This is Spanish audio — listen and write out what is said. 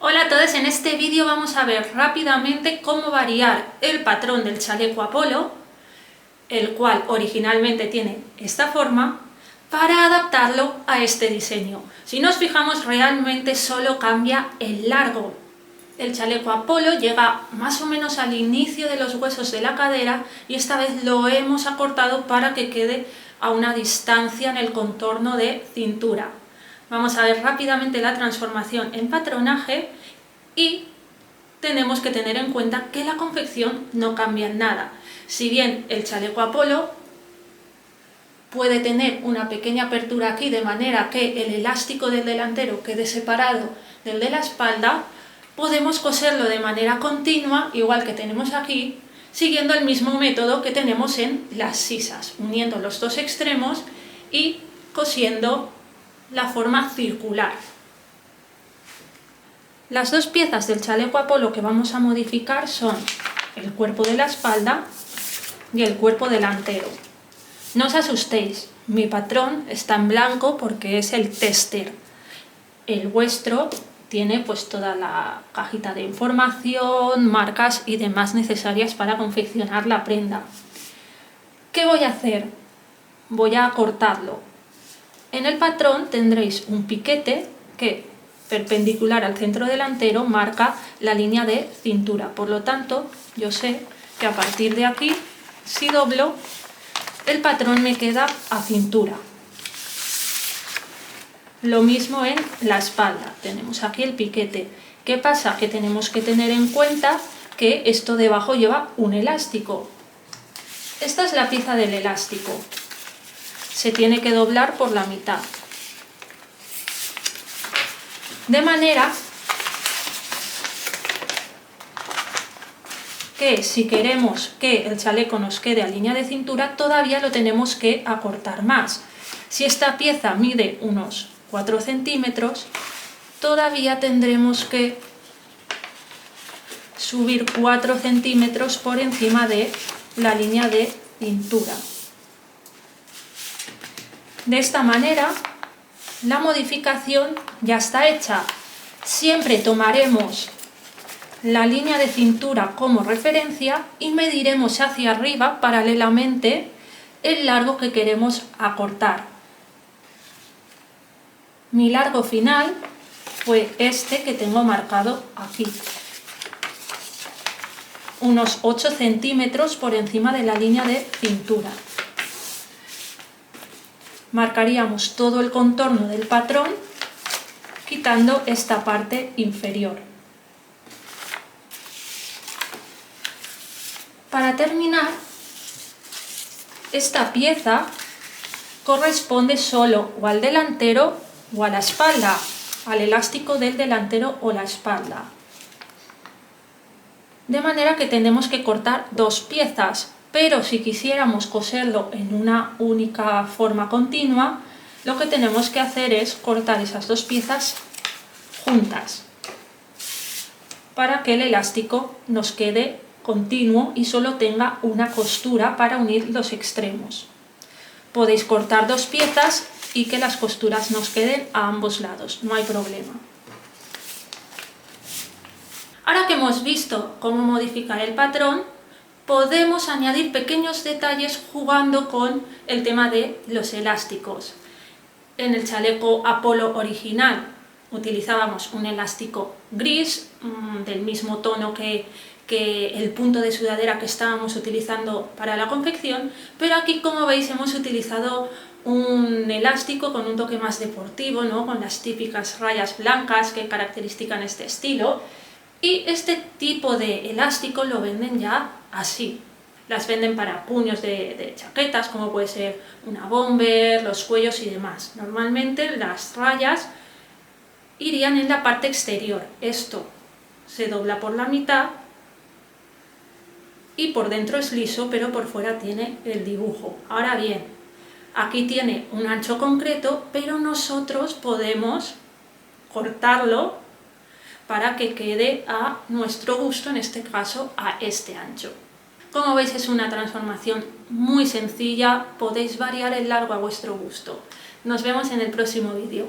Hola a todos, en este vídeo vamos a ver rápidamente cómo variar el patrón del chaleco Apolo, el cual originalmente tiene esta forma, para adaptarlo a este diseño. Si nos fijamos, realmente solo cambia el largo. El chaleco Apolo llega más o menos al inicio de los huesos de la cadera y esta vez lo hemos acortado para que quede a una distancia en el contorno de cintura. Vamos a ver rápidamente la transformación en patronaje y tenemos que tener en cuenta que la confección no cambia en nada. Si bien el chaleco Apolo puede tener una pequeña apertura aquí de manera que el elástico del delantero quede separado del de la espalda, podemos coserlo de manera continua, igual que tenemos aquí, siguiendo el mismo método que tenemos en las sisas, uniendo los dos extremos y cosiendo la forma circular. Las dos piezas del chaleco Apolo que vamos a modificar son el cuerpo de la espalda y el cuerpo delantero. No os asustéis, mi patrón está en blanco porque es el tester. El vuestro tiene pues toda la cajita de información, marcas y demás necesarias para confeccionar la prenda. ¿Qué voy a hacer? Voy a cortarlo. En el patrón tendréis un piquete que, perpendicular al centro delantero, marca la línea de cintura. Por lo tanto, yo sé que a partir de aquí, si doblo, el patrón me queda a cintura. Lo mismo en la espalda. Tenemos aquí el piquete. ¿Qué pasa? Que tenemos que tener en cuenta que esto debajo lleva un elástico. Esta es la pieza del elástico. Se tiene que doblar por la mitad. De manera que si queremos que el chaleco nos quede a línea de cintura, todavía lo tenemos que acortar más. Si esta pieza mide unos 4 centímetros, todavía tendremos que subir 4 centímetros por encima de la línea de cintura. De esta manera, la modificación ya está hecha. Siempre tomaremos la línea de cintura como referencia y mediremos hacia arriba paralelamente el largo que queremos acortar. Mi largo final fue este que tengo marcado aquí. Unos 8 centímetros por encima de la línea de cintura. Marcaríamos todo el contorno del patrón quitando esta parte inferior. Para terminar, esta pieza corresponde solo o al delantero o a la espalda, al elástico del delantero o la espalda. De manera que tenemos que cortar dos piezas. Pero si quisiéramos coserlo en una única forma continua, lo que tenemos que hacer es cortar esas dos piezas juntas para que el elástico nos quede continuo y solo tenga una costura para unir los extremos. Podéis cortar dos piezas y que las costuras nos queden a ambos lados, no hay problema. Ahora que hemos visto cómo modificar el patrón, podemos añadir pequeños detalles jugando con el tema de los elásticos. En el chaleco Apolo original utilizábamos un elástico gris, del mismo tono que el punto de sudadera que estábamos utilizando para la confección, pero aquí, como veis, hemos utilizado un elástico con un toque más deportivo, ¿no? Con las típicas rayas blancas que caracterizan este estilo. Y este tipo de elástico lo venden ya así. Las venden para puños de chaquetas, como puede ser una bomber, los cuellos y demás. Normalmente las rayas irían en la parte exterior. Esto se dobla por la mitad y por dentro es liso, pero por fuera tiene el dibujo. Ahora bien, aquí tiene un ancho concreto, pero nosotros podemos cortarlo para que quede a nuestro gusto, en este caso a este ancho. Como veis, es una transformación muy sencilla, podéis variar el largo a vuestro gusto. Nos vemos en el próximo vídeo.